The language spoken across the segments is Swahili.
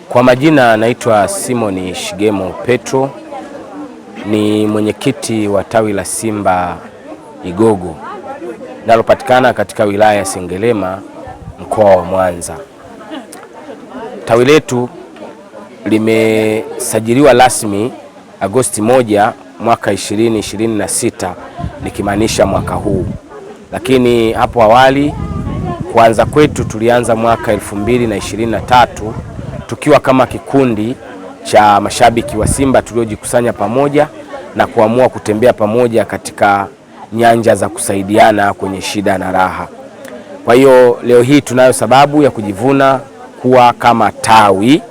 Kwa majina naitwa Simon Shigemo Petro, ni mwenyekiti wa tawi la Simba Igogo linalopatikana katika wilaya ya Sengerema, mkoa wa Mwanza. Tawi letu limesajiliwa rasmi Agosti 1 mwaka 2026, nikimaanisha mwaka huu. Lakini hapo awali kuanza kwetu tulianza mwaka 2023 tukiwa kama kikundi cha mashabiki wa Simba tuliojikusanya pamoja na kuamua kutembea pamoja katika nyanja za kusaidiana kwenye shida na raha. Kwa hiyo leo hii tunayo sababu ya kujivuna kuwa kama tawi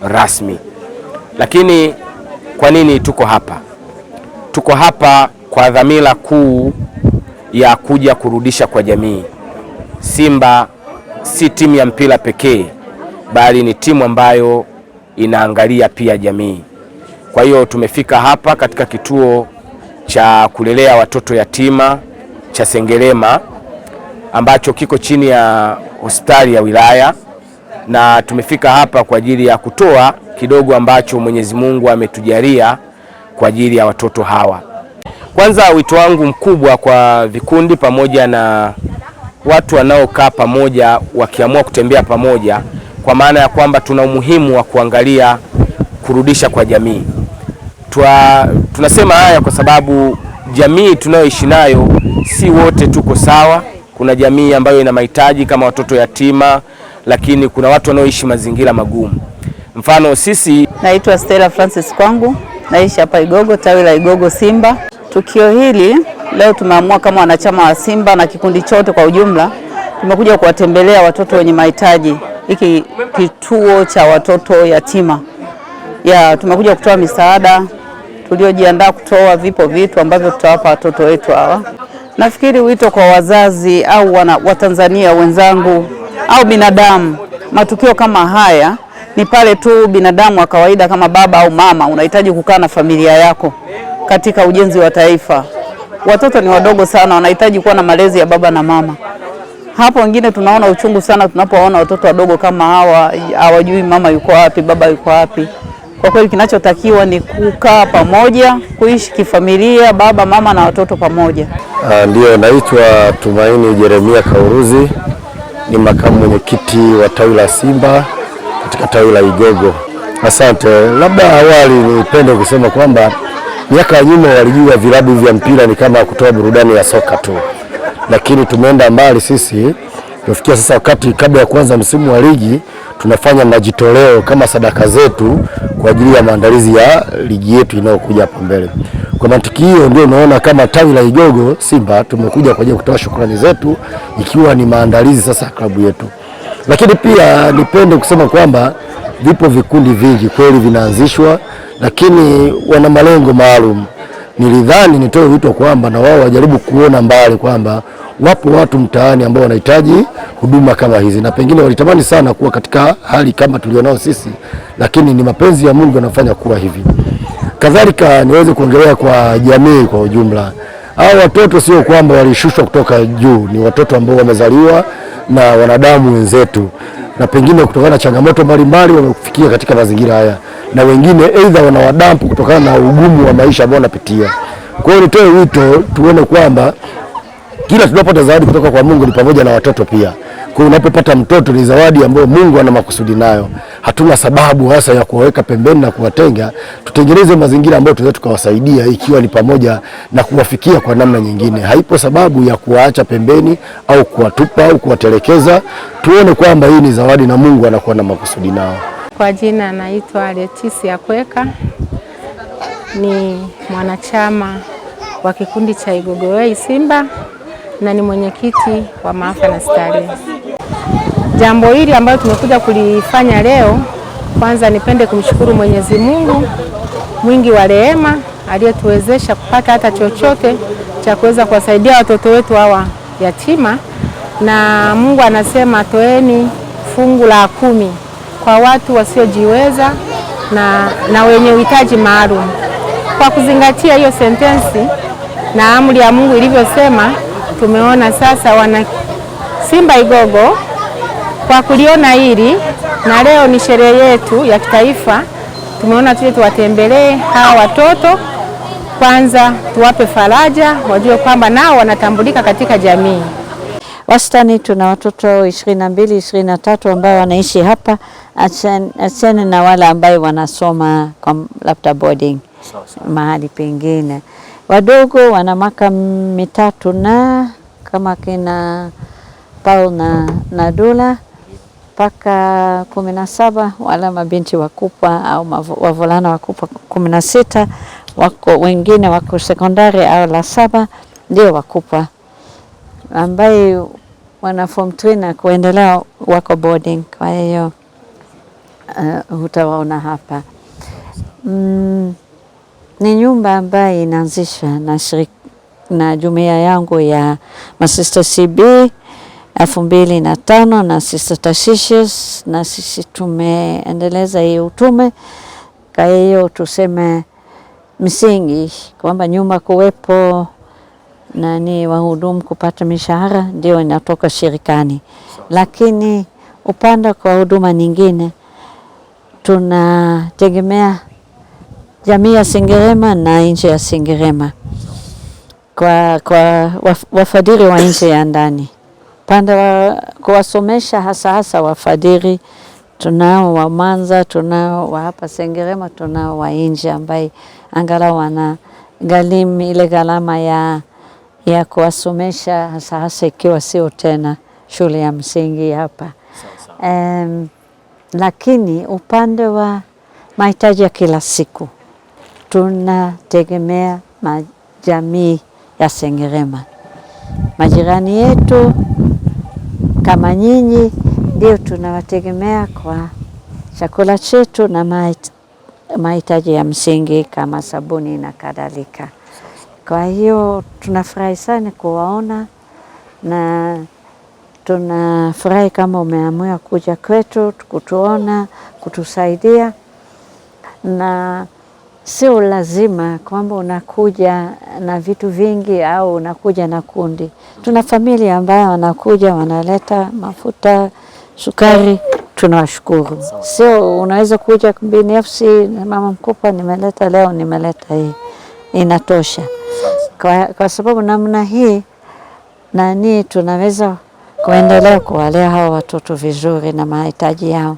rasmi. Lakini kwa nini tuko hapa? Tuko hapa kwa dhamira kuu ya kuja kurudisha kwa jamii. Simba si timu ya mpira pekee, bali ni timu ambayo inaangalia pia jamii. Kwa hiyo tumefika hapa katika kituo cha kulelea watoto yatima cha Sengerema ambacho kiko chini ya hospitali ya wilaya, na tumefika hapa kwa ajili ya kutoa kidogo ambacho Mwenyezi Mungu ametujalia kwa ajili ya watoto hawa. Kwanza wito wangu mkubwa kwa vikundi pamoja na watu wanaokaa pamoja wakiamua kutembea pamoja, kwa maana ya kwamba tuna umuhimu wa kuangalia kurudisha kwa jamii. Tunasema haya kwa sababu jamii tunayoishi nayo si wote tuko sawa. Kuna jamii ambayo ina mahitaji kama watoto yatima, lakini kuna watu wanaoishi mazingira magumu. Mfano sisi, naitwa Stella Francis Kwangu, naishi hapa Igogo, tawi la Igogo Simba. Tukio hili leo tumeamua kama wanachama wa Simba na kikundi chote kwa ujumla, tumekuja kuwatembelea watoto wenye mahitaji. Hiki kituo cha watoto yatima. Tumekuja kutoa misaada, tuliojiandaa kutoa vipo vitu ambavyo tutawapa watoto wetu hawa. Nafikiri wito kwa wazazi au Watanzania wenzangu au binadamu, matukio kama haya ni pale tu binadamu wa kawaida kama baba au mama unahitaji kukaa na familia yako katika ujenzi wa taifa. Watoto ni wadogo sana, wanahitaji kuwa na malezi ya baba na mama. Hapo wengine tunaona uchungu sana tunapoona watoto wadogo kama hawa hawajui mama yuko wapi, baba yuko wapi. Kwa kweli kinachotakiwa ni kukaa pamoja, kuishi kifamilia, baba, mama na watoto pamoja. Ndio, naitwa Tumaini Jeremia Kauruzi, ni makamu mwenyekiti wa tawi la Simba katika tawi la Igogo. Asante. Labda awali nipende kusema kwamba miaka ya nyuma walijua vilabu vya mpira ni kama kutoa burudani ya soka tu, lakini tumeenda mbali sisi. Tumefikia sasa wakati kabla ya kuanza msimu wa ligi tunafanya majitoleo kama sadaka zetu kwa ajili ya maandalizi ya ligi yetu inayokuja hapo mbele. Kwa mantiki hiyo ndio unaona kama tawi la Igogo Simba tumekuja kwa ajili ya kutoa shukrani zetu, ikiwa ni maandalizi sasa ya klabu yetu. Lakini pia nipende kusema kwamba vipo vikundi vingi kweli vinaanzishwa, lakini wana malengo maalum. Nilidhani nitoe wito kwamba na wao wajaribu kuona mbali kwamba wapo watu mtaani ambao wanahitaji huduma kama hizi, na pengine walitamani sana kuwa katika hali kama tulionao sisi, lakini ni mapenzi ya Mungu yanafanya kuwa hivi. Kadhalika niweze kuongelea kwa jamii kwa ujumla. Hao watoto sio kwamba walishushwa kutoka juu, ni watoto ambao wamezaliwa na wanadamu wenzetu, na pengine kutokana na changamoto mbalimbali wamefikia katika mazingira haya, na wengine aidha wanawadampu kutokana na ugumu wa maisha ambao wanapitia. Kwa hiyo nitoe wito tuone kwamba kila tunapopata zawadi kutoka kwa Mungu ni pamoja na watoto pia. Kwa hiyo unapopata mtoto ni zawadi ambayo Mungu ana makusudi nayo. Hatuna sababu hasa ya kuwaweka pembeni na kuwatenga. Tutengeneze mazingira ambayo tunaweza tukawasaidia, ikiwa ni pamoja na kuwafikia kwa namna nyingine. Haipo sababu ya kuwaacha pembeni au kuwatupa au kuwatelekeza. Tuone kwamba hii ni zawadi na Mungu anakuwa na makusudi nao. Kwa jina naitwa Leticia Kweka, ni mwanachama wa kikundi cha Igogo Simba na ni mwenyekiti wa maafa na starehe. Jambo hili ambalo tumekuja kulifanya leo, kwanza nipende kumshukuru Mwenyezi Mungu mwingi wa rehema aliyetuwezesha kupata hata chochote cha kuweza kuwasaidia watoto wetu hawa yatima, na Mungu anasema toeni fungu la 10 kwa watu wasiojiweza na wenye uhitaji maalum. Kwa kuzingatia hiyo sentensi na amri ya Mungu ilivyosema, tumeona sasa wana Simba Igogo kwa kuliona hili, na leo ni sherehe yetu ya kitaifa, tumeona tuje tuwatembelee hawa watoto, kwanza tuwape faraja, wajue kwamba nao wanatambulika katika jamii. Wastani tuna watoto 22, 23 ambao wanaishi hapa, acheni na wale ambao wanasoma kwa labda boarding mahali pengine. Wadogo wana miaka 3 na kama kina Paul na Dula mpaka 17, wala mabinti wakubwa au wavulana wakubwa 16, wako wengine wako sekondari au la 7 ndio wakubwa, ambaye wana form 3 na kuendelea wako boarding. Kwa hiyo utawaona hapa. Ni nyumba ambayo inaanzishwa na jumuiya yangu ya Masista CB 2005 na Sister Tarsicius, na sisi tumeendeleza hii utume. Kwa hiyo tuseme msingi kwamba nyumba kuwepo na ni wahudumu kupata mishahara ndio inatoka shirikani, lakini upande kwa huduma nyingine tunategemea jamii ya Sengerema na nje ya Sengerema kwa wafadhili wa nje ya ndani. Pande wa kuwasomesha hasa wafadhili tunao wa Mwanza, tunao wa hapa Sengerema, tunao wa nje ambaye angalau wana gharimu ile gharama ya kuwasomesha hasa ikiwa sio tena shule ya msingi hapa. Lakini upande wa mahitaji ya kila siku tunategemea jamii ya Sengerema, majirani yetu kama nyinyi, ndio tunawategemea kwa chakula chetu na mahitaji ya msingi kama sabuni na kadhalika. Kwa hiyo tunafurahi sana kuwaona, na tunafurahi kama umeamua kuja kwetu kutuona, kutusaidia, na sio lazima kwamba unakuja na vitu vingi au unakuja na kundi. Tuna familia ambayo wanakuja wanaleta mafuta, sukari, tunawashukuru. Sio unaweza kuja binafsi, mama mkubwa nimeleta leo, nimeleta hii, inatosha. Kwa sababu namna hii tunaweza kuendelea kuwalea hawa watoto vizuri na mahitaji yao.